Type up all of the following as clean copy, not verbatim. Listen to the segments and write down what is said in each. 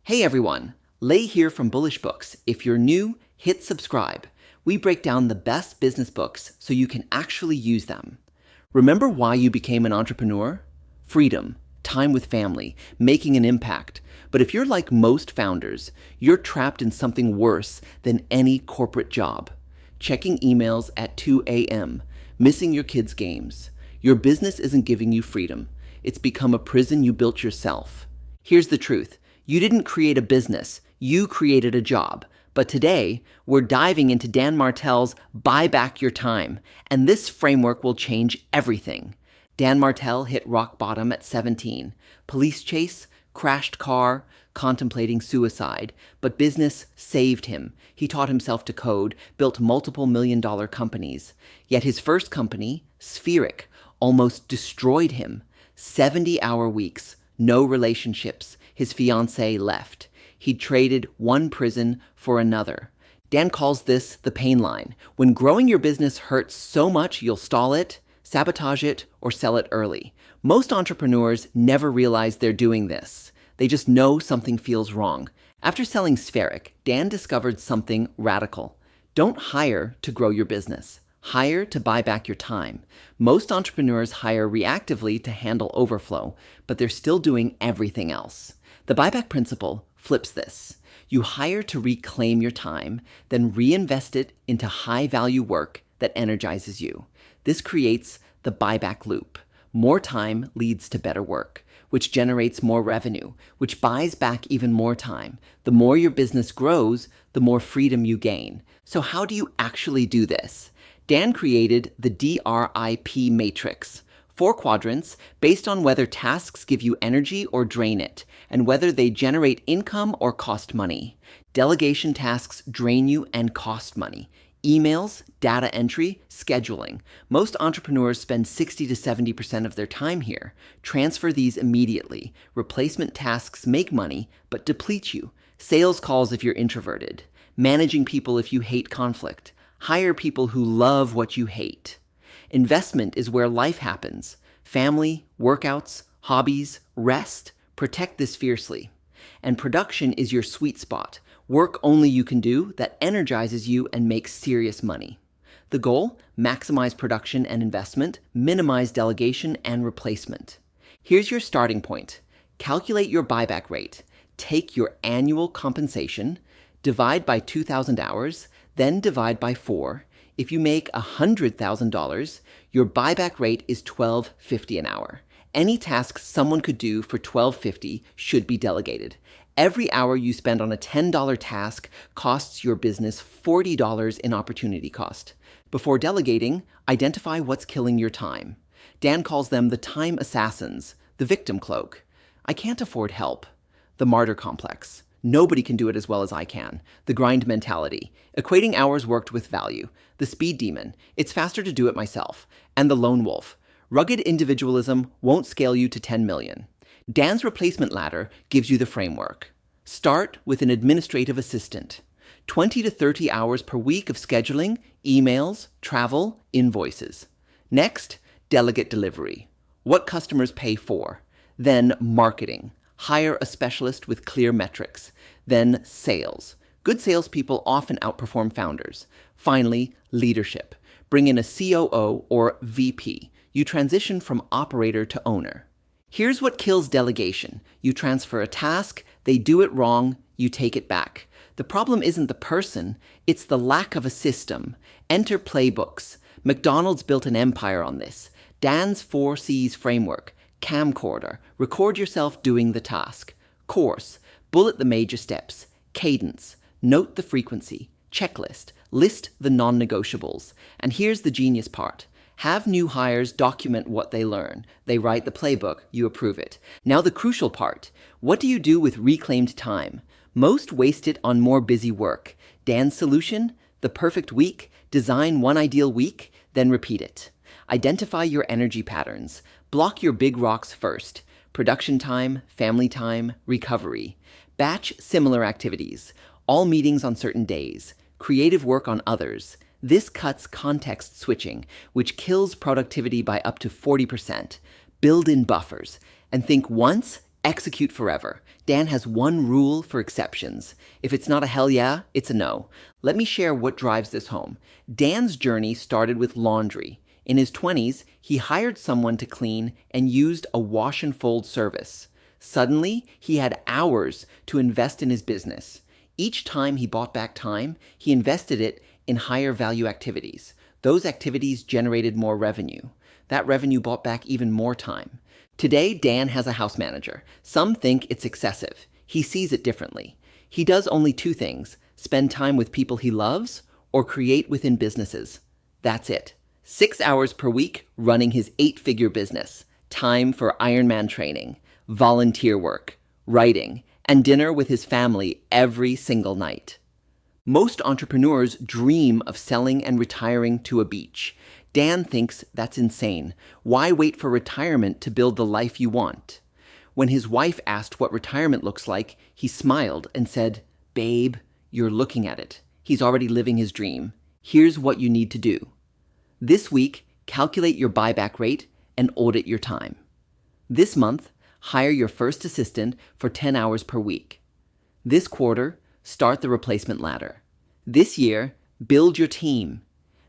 Hey everyone, Lay here from Bullish Books. If you're new, hit subscribe. We break down the best business books so you can actually use them. Remember why you became an entrepreneur? Freedom, time with family, making an impact. But if you're like most founders, you're trapped in something worse than any corporate job. Checking emails at 2 a.m., missing your kids' games. Your business isn't giving you freedom. It's become a prison you built yourself. Here's the truth. You didn't create a business, you created a job. But today, we're diving into Dan Martell's Buy Back Your Time, and this framework will change everything. Dan Martell hit rock bottom at 17. Police chase, crashed car, contemplating suicide, but business saved him. He taught himself to code, built multiple million-dollar companies. Yet his first company, Spheric, almost destroyed him. 70-hour weeks, no relationships. His fiancée left. He'd traded one prison for another. Dan calls this the pain line. When growing your business hurts so much you'll stall it, sabotage it, or sell it early. Most entrepreneurs never realize they're doing this. They just know something feels wrong. After selling Spheric, Dan discovered something radical. Don't hire to grow your business. Hire to buy back your time. Most entrepreneurs hire reactively to handle overflow, but they're still doing everything else. The buyback principle flips this. You hire to reclaim your time, then reinvest it into high-value work that energizes you. This creates the buyback loop. More time leads to better work, which generates more revenue, which buys back even more time. The more your business grows, the more freedom you gain. So how do you actually do this? Dan created the DRIP matrix. 4 quadrants based on whether tasks give you energy or drain it, and whether they generate income or cost money. Delegation tasks drain you and cost money. Emails, data entry, scheduling. Most entrepreneurs spend 60 to 70% of their time here. Transfer these immediately. Replacement tasks make money, but deplete you. Sales calls if you're introverted. Managing people if you hate conflict. Hire people who love what you hate. Investment is where life happens. Family, workouts, hobbies, rest. Protect this fiercely. And production is your sweet spot. Work only you can do that energizes you and makes serious money. The goal? Maximize production and investment, minimize delegation and replacement. Here's your starting point. Calculate your buyback rate. Take your annual compensation, divide by 2,000 hours, then divide by 4. If you make $100,000, your buyback rate is $12.50 an hour. Any task someone could do for $12.50 should be delegated. Every hour you spend on a $10 task costs your business $40 in opportunity cost. Before delegating, identify what's killing your time. Dan calls them the time assassins, the victim cloak. I can't afford help. The martyr complex. Nobody can do it as well as I can. The grind mentality. Equating hours worked with value. The speed demon. It's faster to do it myself. And the lone wolf. Rugged individualism won't scale you to 10 million. Dan's replacement ladder gives you the framework. Start with an administrative assistant. 20 to 30 hours per week of scheduling, emails, travel, invoices. Next, delegate delivery. What customers pay for. Then marketing. Hire a specialist with clear metrics. Then sales. Good salespeople often outperform founders. Finally, leadership. Bring in a COO or VP. You transition from operator to owner. Here's what kills delegation. You transfer a task, they do it wrong, you take it back. The problem isn't the person, it's the lack of a system. Enter playbooks. McDonald's built an empire on this. Dan's 4 C's framework. Camcorder, record yourself doing the task. Course, bullet the major steps. Cadence, note the frequency. Checklist, list the non-negotiables. And here's the genius part. Have new hires document what they learn. They write the playbook, you approve it. Now the crucial part. What do you do with reclaimed time? Most waste it on more busy work. Dan's solution? The perfect week. Design one ideal week, then repeat it. Identify your energy patterns. Block your big rocks first. Production time, family time, recovery. Batch similar activities. All meetings on certain days. Creative work on others. This cuts context switching, which kills productivity by up to 40%. Build in buffers. And think once, Execute forever. Dan has one rule for exceptions. If it's not a hell yeah, it's a no. Let me share what drives this home. Dan's journey started with laundry. In his 20s, he hired someone to clean and used a wash and fold service. Suddenly, he had hours to invest in his business. Each time he bought back time, he invested it in higher value activities. Those activities generated more revenue. That revenue bought back even more time. Today, Dan has a house manager. Some think it's excessive. He sees it differently. He does only two things: spend time with people he loves or create within businesses. That's it. 6 hours per week running his 8-figure business. Time for Ironman training, volunteer work, writing, and dinner with his family every single night. Most entrepreneurs dream of selling and retiring to a beach. Dan thinks that's insane. Why wait for retirement to build the life you want? When his wife asked what retirement looks like, he smiled and said, "Babe, you're looking at it. He's already living his dream. Here's what you need to do. This week, calculate your buyback rate and audit your time. This month, hire your first assistant for 10 hours per week. This quarter, start the replacement ladder. This year, build your team."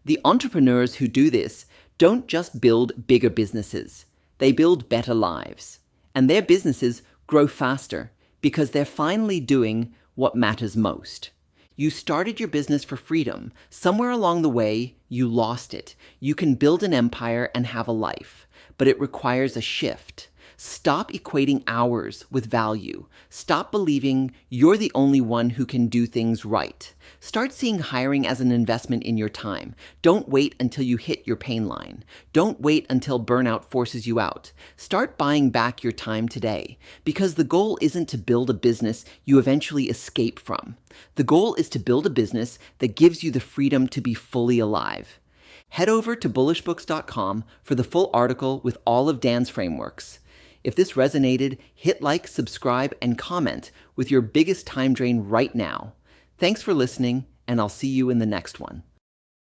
The entrepreneurs who do this don't just build bigger businesses, they build better lives. And their businesses grow faster because they're finally doing what matters most. You started your business for freedom. Somewhere along the way, you lost it. You can build an empire and have a life, but it requires a shift. Stop equating hours with value. Stop believing you're the only one who can do things right. Start seeing hiring as an investment in your time. Don't wait until you hit your pain line. Don't wait until burnout forces you out. Start buying back your time today, because the goal isn't to build a business you eventually escape from. The goal is to build a business that gives you the freedom to be fully alive. Head over to bullishbooks.com for the full article with all of Dan's frameworks. If this resonated, hit like, subscribe, and comment with your biggest time drain right now. Thanks for listening, and I'll see you in the next one.